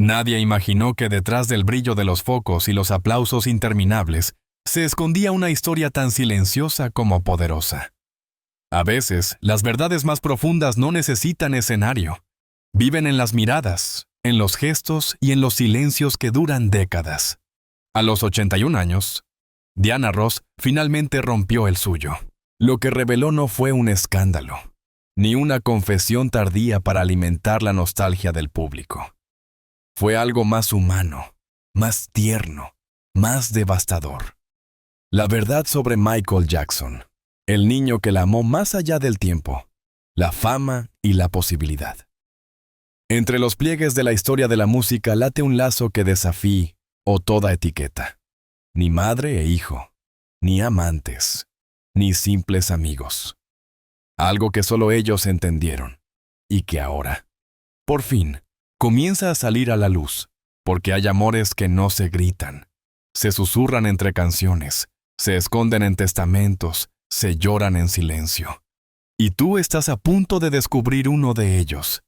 Nadie imaginó que detrás del brillo de los focos y los aplausos interminables se escondía una historia tan silenciosa como poderosa. A veces, las verdades más profundas no necesitan escenario. Viven en las miradas, en los gestos y en los silencios que duran décadas. A los 81 años, Diana Ross finalmente rompió el suyo. Lo que reveló no fue un escándalo, ni una confesión tardía para alimentar la nostalgia del público. Fue algo más humano, más tierno, más devastador. La verdad sobre Michael Jackson, el niño que la amó más allá del tiempo, la fama y la posibilidad. Entre los pliegues de la historia de la música late un lazo que desafía toda etiqueta. Ni madre e hijo, ni amantes, ni simples amigos. Algo que solo ellos entendieron, y que ahora, por fin, comienza a salir a la luz, porque hay amores que no se gritan, se susurran entre canciones, se esconden en testamentos, se lloran en silencio. Y tú estás a punto de descubrir uno de ellos.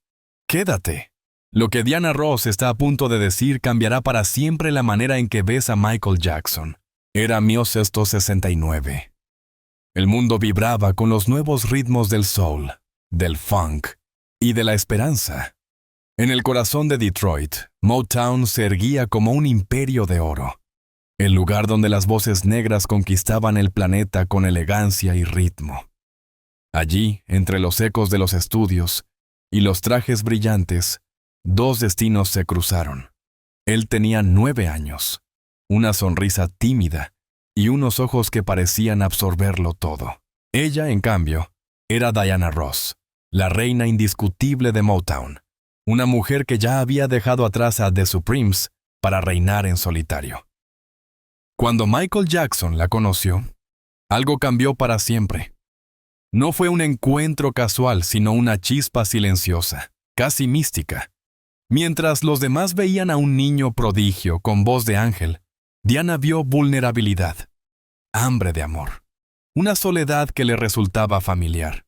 Quédate. Lo que Diana Ross está a punto de decir cambiará para siempre la manera en que ves a Michael Jackson. Era 1969. El mundo vibraba con los nuevos ritmos del soul, del funk y de la esperanza. En el corazón de Detroit, Motown se erguía como un imperio de oro. El lugar donde las voces negras conquistaban el planeta con elegancia y ritmo. Allí, entre los ecos de los estudios y los trajes brillantes, dos destinos se cruzaron. Él tenía 9 años, una sonrisa tímida y unos ojos que parecían absorberlo todo. Ella, en cambio, era Diana Ross, la reina indiscutible de Motown, una mujer que ya había dejado atrás a The Supremes para reinar en solitario. Cuando Michael Jackson la conoció, algo cambió para siempre. No fue un encuentro casual, sino una chispa silenciosa, casi mística. Mientras los demás veían a un niño prodigio con voz de ángel, Diana vio vulnerabilidad, hambre de amor, una soledad que le resultaba familiar.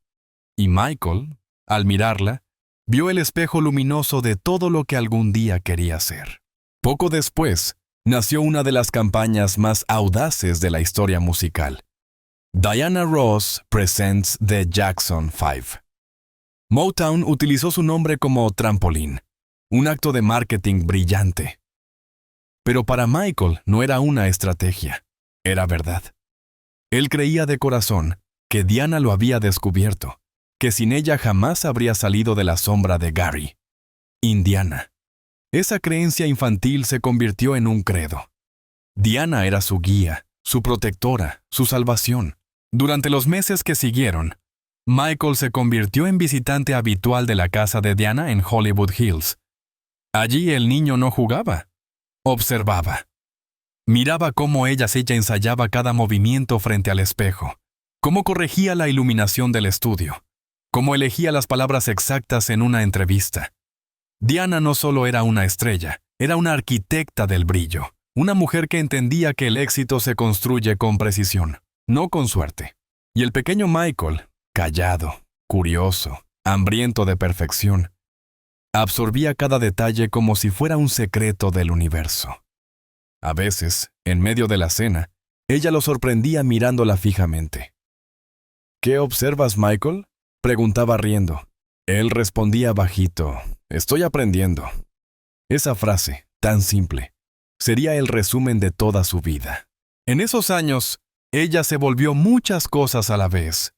Y Michael, al mirarla, vio el espejo luminoso de todo lo que algún día quería ser. Poco después, nació una de las campañas más audaces de la historia musical. Diana Ross Presents The Jackson 5. Motown utilizó su nombre como trampolín, un acto de marketing brillante. Pero para Michael no era una estrategia, era verdad. Él creía de corazón que Diana lo había descubierto, que sin ella jamás habría salido de la sombra de Gary, Indiana. Esa creencia infantil se convirtió en un credo. Diana era su guía, su protectora, su salvación. Durante los meses que siguieron, Michael se convirtió en visitante habitual de la casa de Diana en Hollywood Hills. Allí el niño no jugaba, observaba. Miraba cómo ella ensayaba cada movimiento frente al espejo, cómo corregía la iluminación del estudio, cómo elegía las palabras exactas en una entrevista. Diana no solo era una estrella, era una arquitecta del brillo, una mujer que entendía que el éxito se construye con precisión, no con suerte. Y el pequeño Michael, callado, curioso, hambriento de perfección, absorbía cada detalle como si fuera un secreto del universo. A veces, en medio de la cena, ella lo sorprendía mirándola fijamente. ¿Qué observas, Michael?, preguntaba riendo. Él respondía bajito, «Estoy aprendiendo». Esa frase, tan simple, sería el resumen de toda su vida. En esos años, ella se volvió muchas cosas a la vez.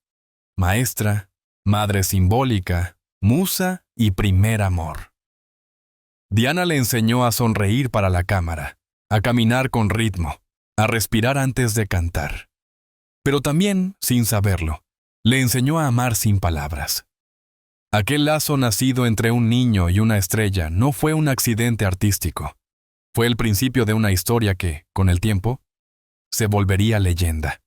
Maestra, madre simbólica, musa y primer amor. Diana le enseñó a sonreír para la cámara, a caminar con ritmo, a respirar antes de cantar. Pero también, sin saberlo, le enseñó a amar sin palabras. Aquel lazo nacido entre un niño y una estrella no fue un accidente artístico. Fue el principio de una historia que, con el tiempo, se volvería leyenda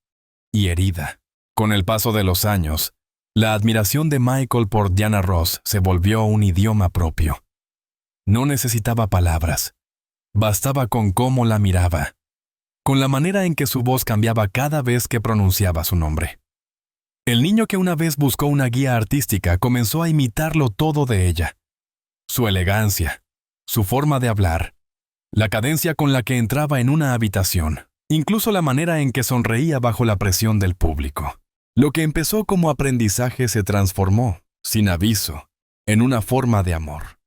y herida. Con el paso de los años, la admiración de Michael por Diana Ross se volvió un idioma propio. No necesitaba palabras. Bastaba con cómo la miraba, con la manera en que su voz cambiaba cada vez que pronunciaba su nombre. El niño que una vez buscó una guía artística comenzó a imitarlo todo de ella. Su elegancia, su forma de hablar, la cadencia con la que entraba en una habitación, incluso la manera en que sonreía bajo la presión del público. Lo que empezó como aprendizaje se transformó, sin aviso, en una forma de amor.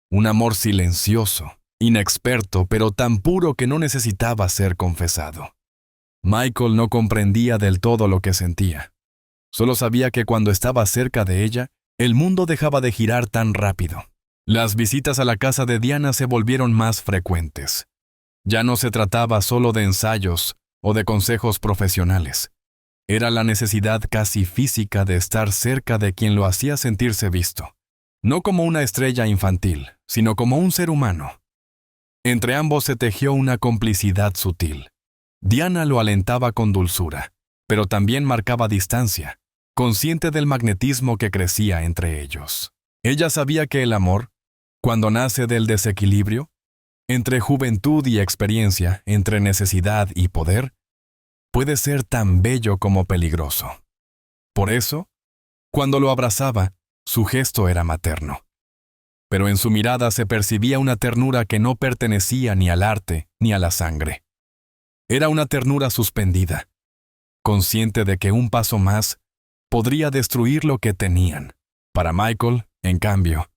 Un amor silencioso, inexperto, pero tan puro que no necesitaba ser confesado. Michael no comprendía del todo lo que sentía. Solo sabía que cuando estaba cerca de ella, el mundo dejaba de girar tan rápido. Las visitas a la casa de Diana se volvieron más frecuentes. Ya no se trataba solo de ensayos o de consejos profesionales. Era la necesidad casi física de estar cerca de quien lo hacía sentirse visto. No como una estrella infantil, sino como un ser humano. Entre ambos se tejió una complicidad sutil. Diana lo alentaba con dulzura, pero también marcaba distancia, consciente del magnetismo que crecía entre ellos. Ella sabía que el amor, cuando nace del desequilibrio, entre juventud y experiencia, entre necesidad y poder, puede ser tan bello como peligroso. Por eso, cuando lo abrazaba, su gesto era materno. Pero en su mirada se percibía una ternura que no pertenecía ni al arte ni a la sangre. Era una ternura suspendida, consciente de que un paso más podría destruir lo que tenían. Para Michael, en cambio,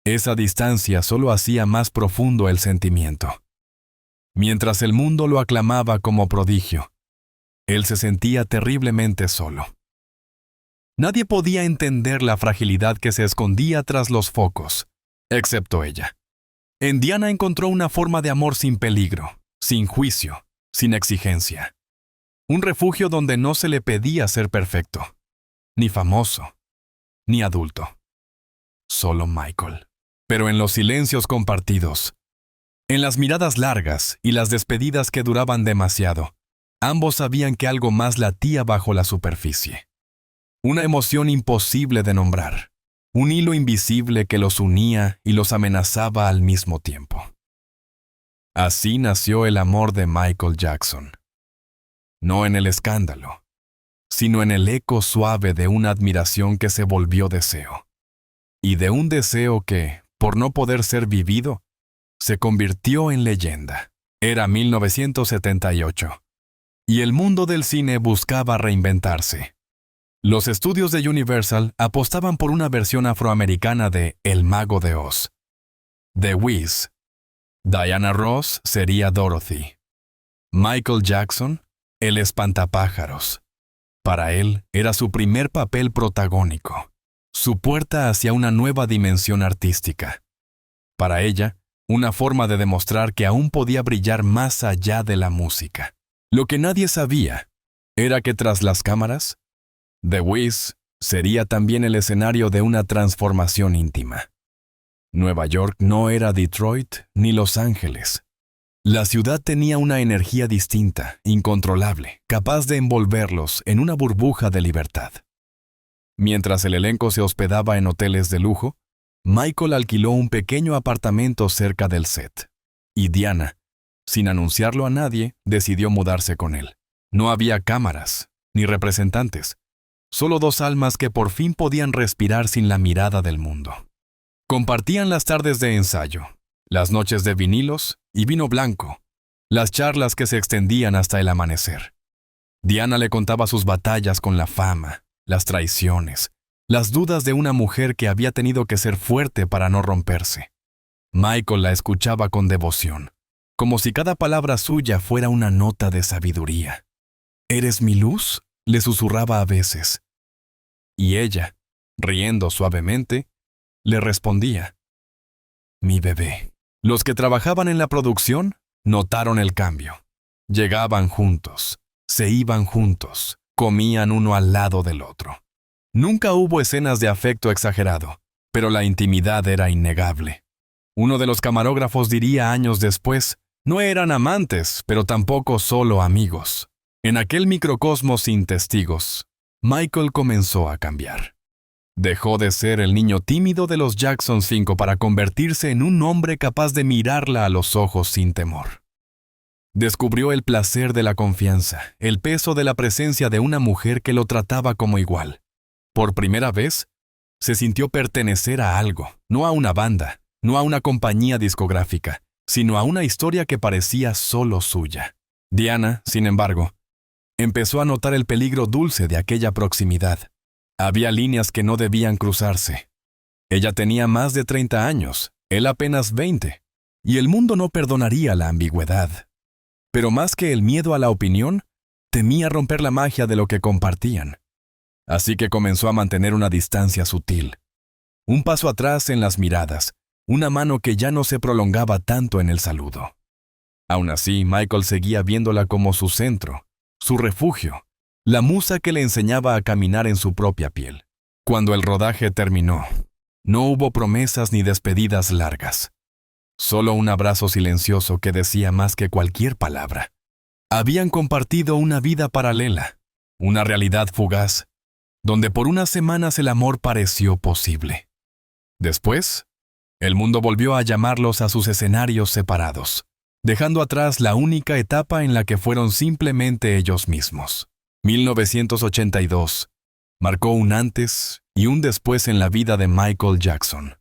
esa distancia solo hacía más profundo el sentimiento. Mientras el mundo lo aclamaba como prodigio, él se sentía terriblemente solo. Nadie podía entender la fragilidad que se escondía tras los focos, excepto ella. En Diana encontró una forma de amor sin peligro, sin juicio, sin exigencia. Un refugio donde no se le pedía ser perfecto, ni famoso, ni adulto. Solo Michael. Pero en los silencios compartidos, en las miradas largas y las despedidas que duraban demasiado, ambos sabían que algo más latía bajo la superficie. Una emoción imposible de nombrar, un hilo invisible que los unía y los amenazaba al mismo tiempo. Así nació el amor de Michael Jackson. No en el escándalo, sino en el eco suave de una admiración que se volvió deseo. Y de un deseo que, por no poder ser vivido, se convirtió en leyenda. Era 1978. Y el mundo del cine buscaba reinventarse. Los estudios de Universal apostaban por una versión afroamericana de El Mago de Oz. The Wiz. Diana Ross sería Dorothy. Michael Jackson, el espantapájaros. Para él era su primer papel protagónico, su puerta hacia una nueva dimensión artística. Para ella, una forma de demostrar que aún podía brillar más allá de la música. Lo que nadie sabía era que tras las cámaras, The Wiz sería también el escenario de una transformación íntima. Nueva York no era Detroit ni Los Ángeles. La ciudad tenía una energía distinta, incontrolable, capaz de envolverlos en una burbuja de libertad. Mientras el elenco se hospedaba en hoteles de lujo, Michael alquiló un pequeño apartamento cerca del set. Y Diana, sin anunciarlo a nadie, decidió mudarse con él. No había cámaras, ni representantes, solo dos almas que por fin podían respirar sin la mirada del mundo. Compartían las tardes de ensayo, las noches de vinilos y vino blanco, las charlas que se extendían hasta el amanecer. Diana le contaba sus batallas con la fama, las traiciones, las dudas de una mujer que había tenido que ser fuerte para no romperse. Michael la escuchaba con devoción, como si cada palabra suya fuera una nota de sabiduría. «¿Eres mi luz?», le susurraba a veces. Y ella, riendo suavemente, le respondía: «Mi bebé». Los que trabajaban en la producción notaron el cambio. Llegaban juntos, se iban juntos, comían uno al lado del otro. Nunca hubo escenas de afecto exagerado, pero la intimidad era innegable. Uno de los camarógrafos diría años después: no eran amantes, pero tampoco solo amigos. En aquel microcosmos sin testigos, Michael comenzó a cambiar. Dejó de ser el niño tímido de los Jackson 5 para convertirse en un hombre capaz de mirarla a los ojos sin temor. Descubrió el placer de la confianza, el peso de la presencia de una mujer que lo trataba como igual. Por primera vez, se sintió pertenecer a algo, no a una banda, no a una compañía discográfica, sino a una historia que parecía solo suya. Diana, sin embargo, empezó a notar el peligro dulce de aquella proximidad. Había líneas que no debían cruzarse. Ella tenía más de 30 años, él apenas 20, y el mundo no perdonaría la ambigüedad. Pero más que el miedo a la opinión, temía romper la magia de lo que compartían. Así que comenzó a mantener una distancia sutil. Un paso atrás en las miradas, una mano que ya no se prolongaba tanto en el saludo. Aún así, Michael seguía viéndola como su centro, su refugio, la musa que le enseñaba a caminar en su propia piel. Cuando el rodaje terminó, no hubo promesas ni despedidas largas. Solo un abrazo silencioso que decía más que cualquier palabra. Habían compartido una vida paralela, una realidad fugaz, donde por unas semanas el amor pareció posible. Después, el mundo volvió a llamarlos a sus escenarios separados, dejando atrás la única etapa en la que fueron simplemente ellos mismos. 1982 marcó un antes y un después en la vida de Michael Jackson.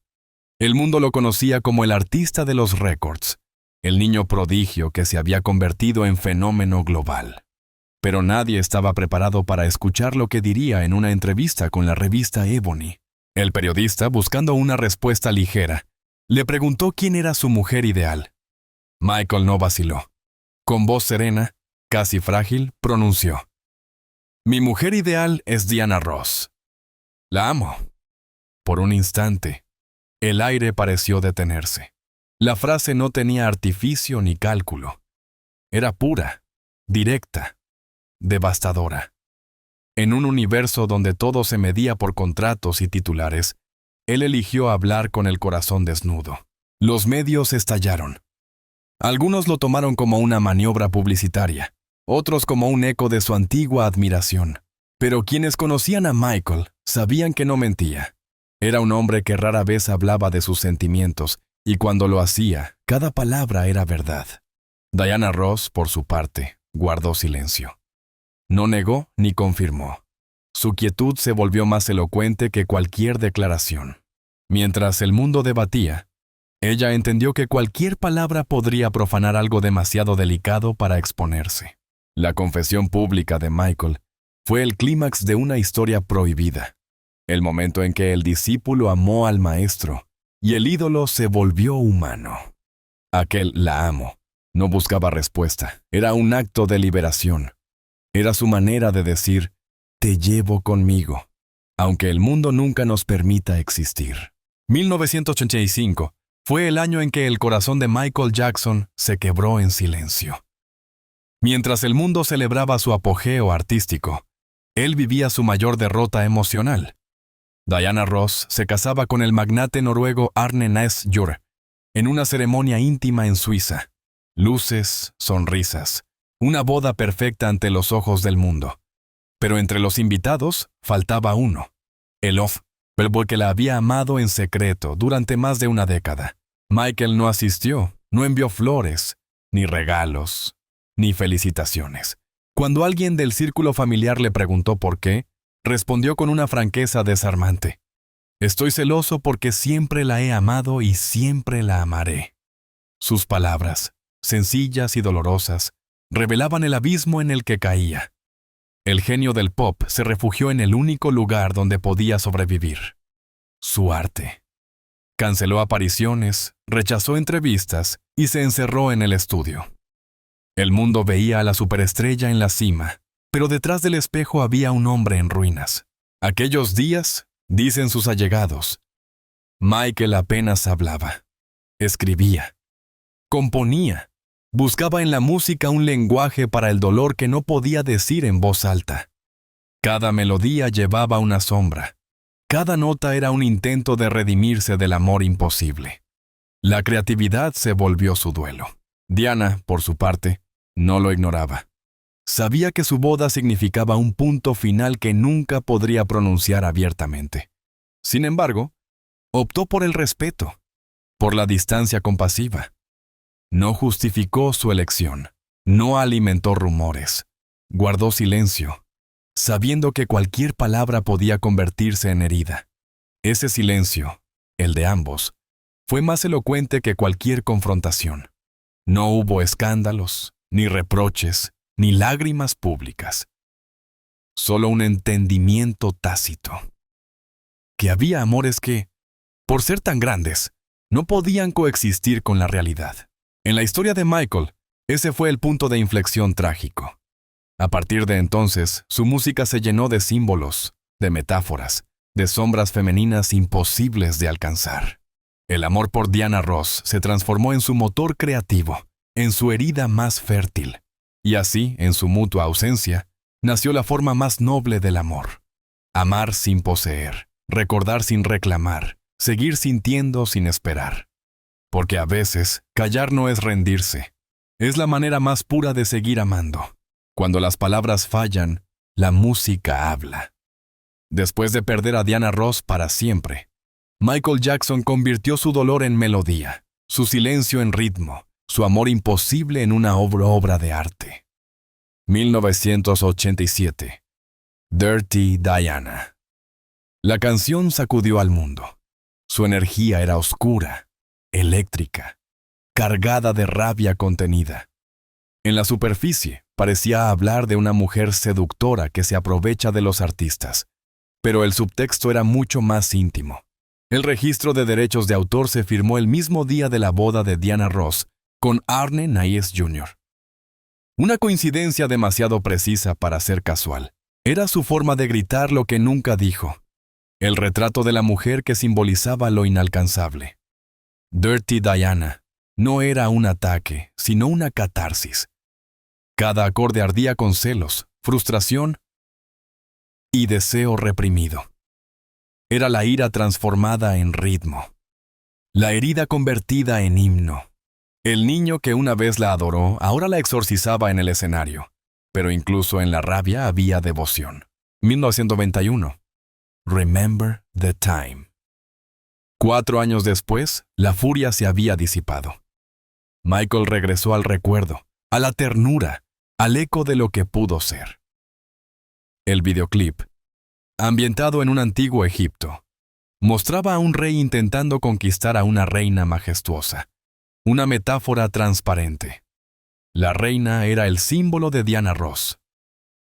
El mundo lo conocía como el artista de los récords, el niño prodigio que se había convertido en fenómeno global. Pero nadie estaba preparado para escuchar lo que diría en una entrevista con la revista Ebony. El periodista, buscando una respuesta ligera, le preguntó quién era su mujer ideal. Michael no vaciló. Con voz serena, casi frágil, pronunció: «Mi mujer ideal es Diana Ross. La amo». Por un instante, el aire pareció detenerse. La frase no tenía artificio ni cálculo. Era pura, directa, devastadora. En un universo donde todo se medía por contratos y titulares, él eligió hablar con el corazón desnudo. Los medios estallaron. Algunos lo tomaron como una maniobra publicitaria, otros como un eco de su antigua admiración. Pero quienes conocían a Michael sabían que no mentía. Era un hombre que rara vez hablaba de sus sentimientos, y cuando lo hacía, cada palabra era verdad. Diana Ross, por su parte, guardó silencio. No negó ni confirmó. Su quietud se volvió más elocuente que cualquier declaración. Mientras el mundo debatía, ella entendió que cualquier palabra podría profanar algo demasiado delicado para exponerse. La confesión pública de Michael fue el clímax de una historia prohibida. El momento en que el discípulo amó al maestro y el ídolo se volvió humano. Aquel «la amo» no buscaba respuesta, era un acto de liberación. Era su manera de decir «te llevo conmigo», aunque el mundo nunca nos permita existir. 1985 fue el año en que el corazón de Michael Jackson se quebró en silencio. Mientras el mundo celebraba su apogeo artístico, él vivía su mayor derrota emocional. Diana Ross se casaba con el magnate noruego Arne Næss Jor en una ceremonia íntima en Suiza. Luces, sonrisas, una boda perfecta ante los ojos del mundo. Pero entre los invitados faltaba uno, el que la había amado en secreto durante más de una década. Michael no asistió, no envió flores, ni regalos, ni felicitaciones. Cuando alguien del círculo familiar le preguntó por qué, respondió con una franqueza desarmante: «Estoy celoso porque siempre la he amado y siempre la amaré». Sus palabras, sencillas y dolorosas, revelaban el abismo en el que caía. El genio del pop se refugió en el único lugar donde podía sobrevivir: su arte. Canceló apariciones, rechazó entrevistas y se encerró en el estudio. El mundo veía a la superestrella en la cima, pero detrás del espejo había un hombre en ruinas. Aquellos días, dicen sus allegados, Michael apenas hablaba. Escribía, componía, buscaba en la música un lenguaje para el dolor que no podía decir en voz alta. Cada melodía llevaba una sombra. Cada nota era un intento de redimirse del amor imposible. La creatividad se volvió su duelo. Diana, por su parte, no lo ignoraba. Sabía que su boda significaba un punto final que nunca podría pronunciar abiertamente. Sin embargo, optó por el respeto, por la distancia compasiva. No justificó su elección, no alimentó rumores, guardó silencio, sabiendo que cualquier palabra podía convertirse en herida. Ese silencio, el de ambos, fue más elocuente que cualquier confrontación. No hubo escándalos, ni reproches, ni lágrimas públicas. Solo un entendimiento tácito. Que había amores que, por ser tan grandes, no podían coexistir con la realidad. En la historia de Michael, ese fue el punto de inflexión trágico. A partir de entonces, su música se llenó de símbolos, de metáforas, de sombras femeninas imposibles de alcanzar. El amor por Diana Ross se transformó en su motor creativo, en su herida más fértil. Y así, en su mutua ausencia, nació la forma más noble del amor. Amar sin poseer, recordar sin reclamar, seguir sintiendo sin esperar. Porque a veces, callar no es rendirse. Es la manera más pura de seguir amando. Cuando las palabras fallan, la música habla. Después de perder a Diana Ross para siempre, Michael Jackson convirtió su dolor en melodía, su silencio en ritmo, su amor imposible en una obra de arte. 1987. Dirty Diana. La canción sacudió al mundo. Su energía era oscura, eléctrica, cargada de rabia contenida. En la superficie, parecía hablar de una mujer seductora que se aprovecha de los artistas, pero el subtexto era mucho más íntimo. El registro de derechos de autor se firmó el mismo día de la boda de Diana Ross con Arne Nayes Jr. Una coincidencia demasiado precisa para ser casual. Era su forma de gritar lo que nunca dijo. El retrato de la mujer que simbolizaba lo inalcanzable. Dirty Diana no era un ataque, sino una catarsis. Cada acorde ardía con celos, frustración y deseo reprimido. Era la ira transformada en ritmo. La herida convertida en himno. El niño que una vez la adoró, ahora la exorcizaba en el escenario. Pero incluso en la rabia había devoción. 1991. Remember the Time. 4 años después, la furia se había disipado. Michael regresó al recuerdo, a la ternura, al eco de lo que pudo ser. El videoclip, ambientado en un antiguo Egipto, mostraba a un rey intentando conquistar a una reina majestuosa, una metáfora transparente. La reina era el símbolo de Diana Ross,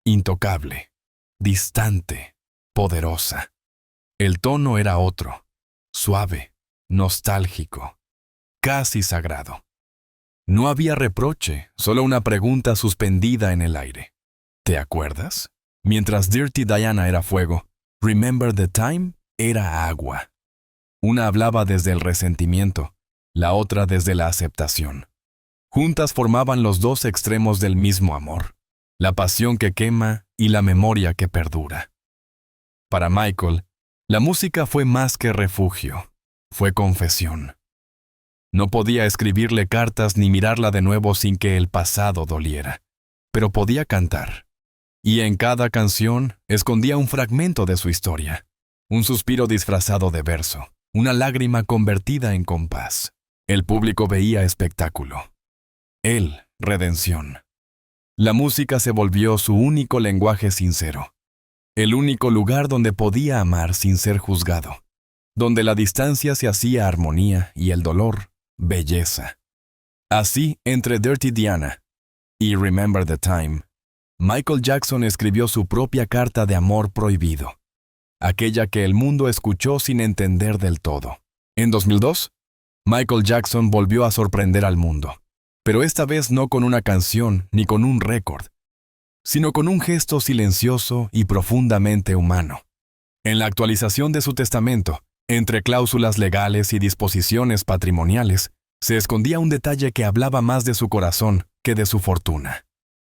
intocable, distante, poderosa. El tono era otro, suave, nostálgico, casi sagrado. No había reproche, solo una pregunta suspendida en el aire. ¿Te acuerdas? Mientras Dirty Diana era fuego, Remember the Time era agua. Una hablaba desde el resentimiento, la otra desde la aceptación. Juntas formaban los dos extremos del mismo amor, la pasión que quema y la memoria que perdura. Para Michael, la música fue más que refugio, fue confesión. No podía escribirle cartas ni mirarla de nuevo sin que el pasado doliera, pero podía cantar. Y en cada canción escondía un fragmento de su historia, un suspiro disfrazado de verso, una lágrima convertida en compás. El público veía espectáculo. Él, redención. La música se volvió su único lenguaje sincero, el único lugar donde podía amar sin ser juzgado, donde la distancia se hacía armonía y el dolor, belleza. Así, entre Dirty Diana y Remember the Time, Michael Jackson escribió su propia carta de amor prohibido, aquella que el mundo escuchó sin entender del todo. En 2002, Michael Jackson volvió a sorprender al mundo, pero esta vez no con una canción ni con un récord, sino con un gesto silencioso y profundamente humano. En la actualización de su testamento, entre cláusulas legales y disposiciones patrimoniales, se escondía un detalle que hablaba más de su corazón que de su fortuna.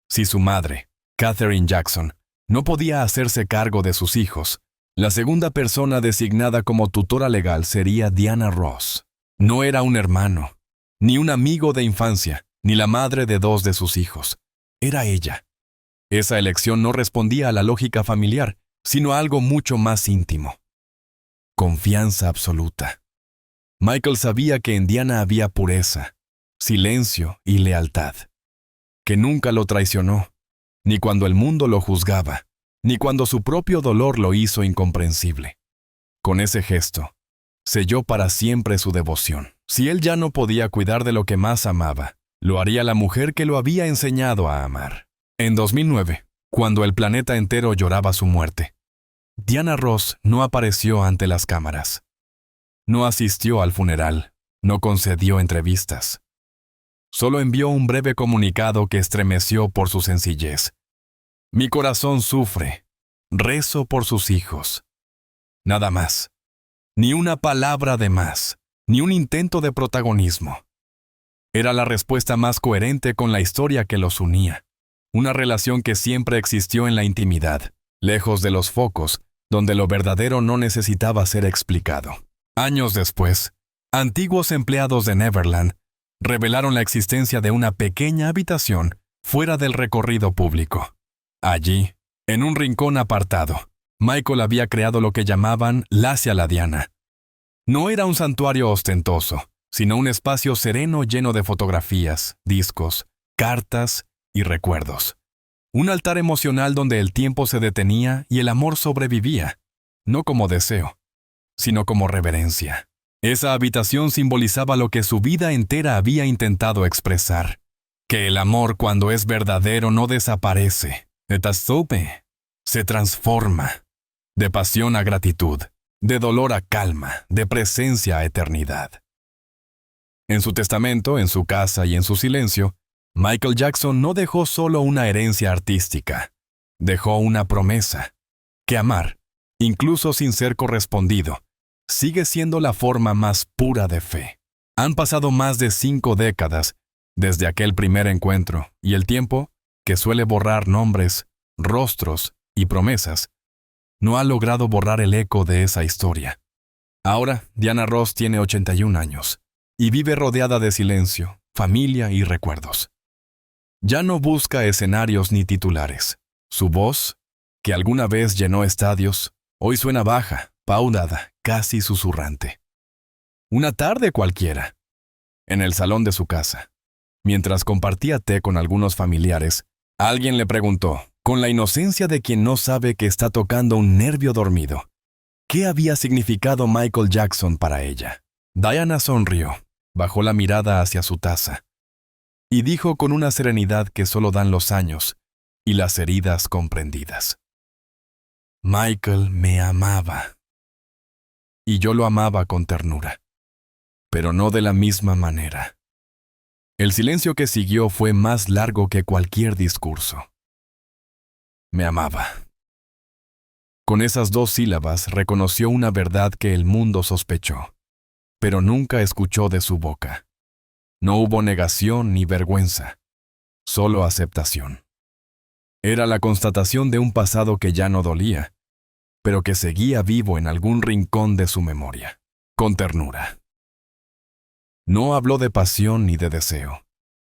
Si su madre, Katherine Jackson, no podía hacerse cargo de sus hijos, la segunda persona designada como tutora legal sería Diana Ross. No era un hermano, ni un amigo de infancia, ni la madre de 2 de sus hijos. Era ella. Esa elección no respondía a la lógica familiar, sino a algo mucho más íntimo. Confianza absoluta. Michael sabía que en Diana había pureza, silencio y lealtad, que nunca lo traicionó, ni cuando el mundo lo juzgaba, ni cuando su propio dolor lo hizo incomprensible. Con ese gesto, selló para siempre su devoción. Si él ya no podía cuidar de lo que más amaba, lo haría la mujer que lo había enseñado a amar. En 2009, cuando el planeta entero lloraba su muerte, Diana Ross no apareció ante las cámaras. No asistió al funeral, no concedió entrevistas. Solo envió un breve comunicado que estremeció por su sencillez. Mi corazón sufre, rezo por sus hijos. Nada más. Ni una palabra de más, ni un intento de protagonismo. Era la respuesta más coherente con la historia que los unía. Una relación que siempre existió en la intimidad, lejos de los focos, donde lo verdadero no necesitaba ser explicado. Años después, antiguos empleados de Neverland revelaron la existencia de una pequeña habitación fuera del recorrido público. Allí, en un rincón apartado, Michael había creado lo que llamaban Lacia la Diana. No era un santuario ostentoso, sino un espacio sereno lleno de fotografías, discos, cartas y recuerdos. Un altar emocional donde el tiempo se detenía y el amor sobrevivía, no como deseo, sino como reverencia. Esa habitación simbolizaba lo que su vida entera había intentado expresar, que el amor cuando es verdadero no desaparece, se transforma, de pasión a gratitud, de dolor a calma, de presencia a eternidad. En su testamento, en su casa y en su silencio, Michael Jackson no dejó solo una herencia artística, dejó una promesa, que amar, incluso sin ser correspondido, sigue siendo la forma más pura de fe. Han pasado más de 5 décadas desde aquel primer encuentro, y el tiempo, que suele borrar nombres, rostros y promesas, no ha logrado borrar el eco de esa historia. Ahora, Diana Ross tiene 81 años, y vive rodeada de silencio, familia y recuerdos. Ya no busca escenarios ni titulares. Su voz, que alguna vez llenó estadios, hoy suena baja, pausada, casi susurrante. Una tarde cualquiera, en el salón de su casa, mientras compartía té con algunos familiares, alguien le preguntó, con la inocencia de quien no sabe que está tocando un nervio dormido, ¿qué había significado Michael Jackson para ella? Diana sonrió, bajó la mirada hacia su taza, y dijo con una serenidad que solo dan los años y las heridas comprendidas. Michael me amaba. Y yo lo amaba con ternura, pero no de la misma manera. El silencio que siguió fue más largo que cualquier discurso. Me amaba. Con esas 2 sílabas reconoció una verdad que el mundo sospechó, pero nunca escuchó de su boca. No hubo negación ni vergüenza, solo aceptación. Era la constatación de un pasado que ya no dolía, pero que seguía vivo en algún rincón de su memoria, con ternura. No habló de pasión ni de deseo,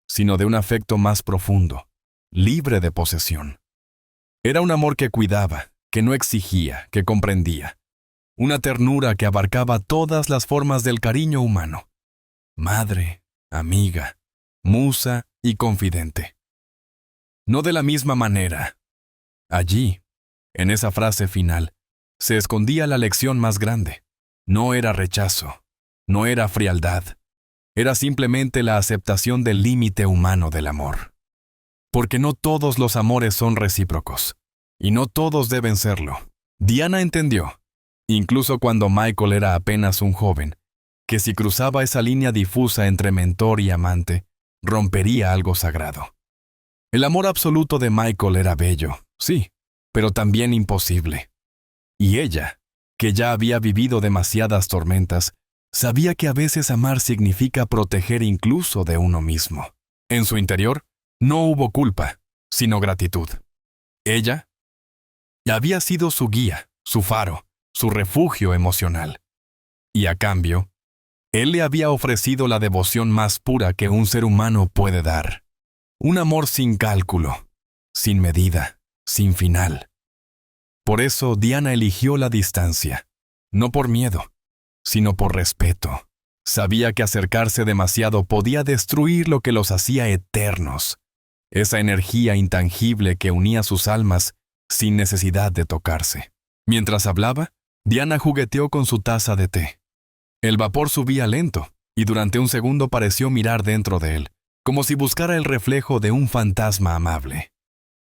sino de un afecto más profundo, libre de posesión. Era un amor que cuidaba, que no exigía, que comprendía. Una ternura que abarcaba todas las formas del cariño humano. Madre, amiga, musa y confidente. No de la misma manera. Allí, en esa frase final, se escondía la lección más grande. No era rechazo, no era frialdad, era simplemente la aceptación del límite humano del amor. Porque no todos los amores son recíprocos, y no todos deben serlo. Diana entendió, incluso cuando Michael era apenas un joven, que si cruzaba esa línea difusa entre mentor y amante, rompería algo sagrado. El amor absoluto de Michael era bello, sí, pero también imposible. Y ella, que ya había vivido demasiadas tormentas, sabía que a veces amar significa proteger incluso de uno mismo. En su interior, no hubo culpa, sino gratitud. Ella había sido su guía, su faro, su refugio emocional. Y a cambio, él le había ofrecido la devoción más pura que un ser humano puede dar. Un amor sin cálculo, sin medida, sin final. Por eso Diana eligió la distancia, no por miedo, sino por respeto. Sabía que acercarse demasiado podía destruir lo que los hacía eternos, esa energía intangible que unía sus almas sin necesidad de tocarse. Mientras hablaba, Diana jugueteó con su taza de té. El vapor subía lento, y durante un segundo pareció mirar dentro de él, como si buscara el reflejo de un fantasma amable.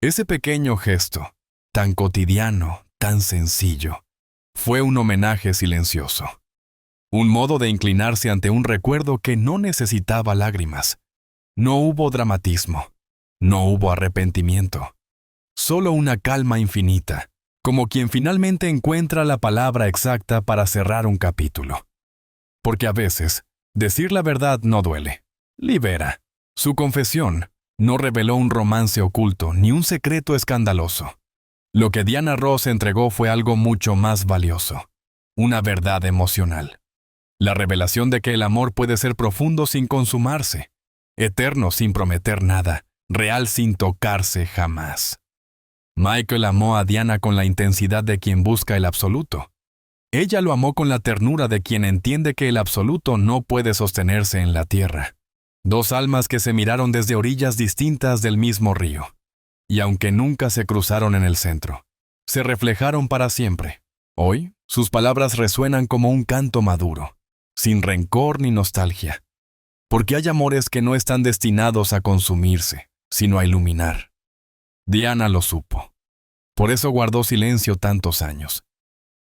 Ese pequeño gesto, tan cotidiano, tan sencillo, fue un homenaje silencioso. Un modo de inclinarse ante un recuerdo que no necesitaba lágrimas. No hubo dramatismo, no hubo arrepentimiento, solo una calma infinita, como quien finalmente encuentra la palabra exacta para cerrar un capítulo. Porque a veces, decir la verdad no duele, libera. Su confesión no reveló un romance oculto ni un secreto escandaloso. Lo que Diana Ross entregó fue algo mucho más valioso, una verdad emocional. La revelación de que el amor puede ser profundo sin consumarse, eterno sin prometer nada, real sin tocarse jamás. Michael amó a Diana con la intensidad de quien busca el absoluto. Ella lo amó con la ternura de quien entiende que el absoluto no puede sostenerse en la tierra. Dos almas que se miraron desde orillas distintas del mismo río. Y aunque nunca se cruzaron en el centro, se reflejaron para siempre. Hoy, sus palabras resuenan como un canto maduro, sin rencor ni nostalgia. Porque hay amores que no están destinados a consumirse, sino a iluminar. Diana lo supo. Por eso guardó silencio tantos años.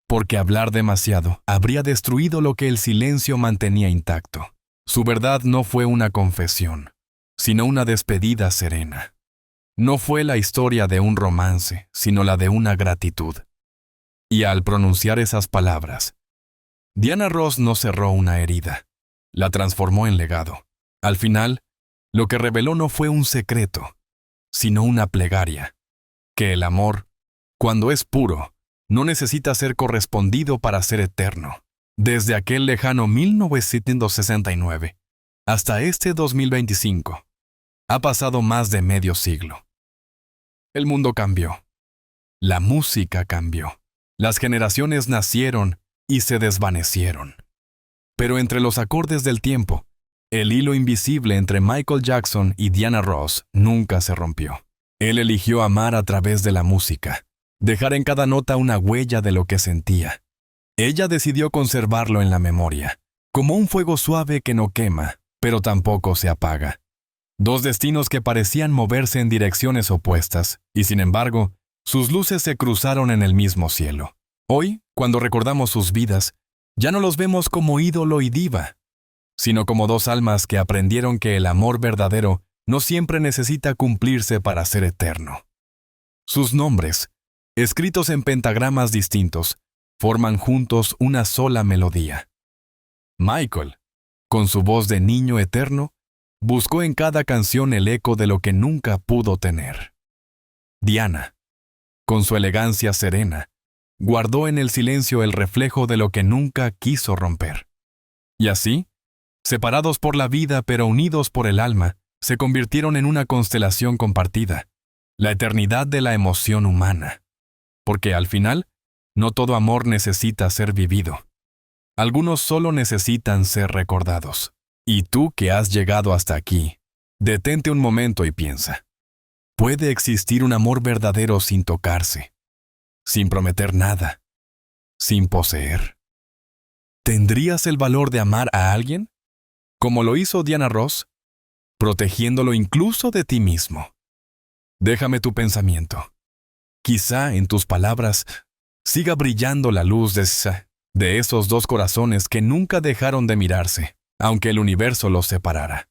Porque hablar demasiado habría destruido lo que el silencio mantenía intacto. Su verdad no fue una confesión, sino una despedida serena. No fue la historia de un romance, sino la de una gratitud. Y al pronunciar esas palabras, Diana Ross no cerró una herida, la transformó en legado. Al final, lo que reveló no fue un secreto, sino una plegaria, que el amor, cuando es puro, no necesita ser correspondido para ser eterno. Desde aquel lejano 1969 hasta este 2025, ha pasado más de medio siglo. El mundo cambió. La música cambió. Las generaciones nacieron y se desvanecieron. Pero entre los acordes del tiempo, el hilo invisible entre Michael Jackson y Diana Ross nunca se rompió. Él eligió amar a través de la música, dejar en cada nota una huella de lo que sentía. Ella decidió conservarlo en la memoria, como un fuego suave que no quema, pero tampoco se apaga. Dos destinos que parecían moverse en direcciones opuestas, y sin embargo, sus luces se cruzaron en el mismo cielo. Hoy, cuando recordamos sus vidas, ya no los vemos como ídolo y diva, sino como dos almas que aprendieron que el amor verdadero no siempre necesita cumplirse para ser eterno. Sus nombres, escritos en pentagramas distintos, forman juntos una sola melodía. Michael, con su voz de niño eterno, buscó en cada canción el eco de lo que nunca pudo tener. Diana, con su elegancia serena, guardó en el silencio el reflejo de lo que nunca quiso romper. Y así, separados por la vida pero unidos por el alma, se convirtieron en una constelación compartida, la eternidad de la emoción humana. Porque al final, no todo amor necesita ser vivido. Algunos solo necesitan ser recordados. Y tú que has llegado hasta aquí, detente un momento y piensa. ¿Puede existir un amor verdadero sin tocarse, sin prometer nada, sin poseer? ¿Tendrías el valor de amar a alguien, como lo hizo Diana Ross, protegiéndolo incluso de ti mismo? Déjame tu pensamiento. Quizá en tus palabras siga brillando la luz de esos dos corazones que nunca dejaron de mirarse, aunque el universo los separara.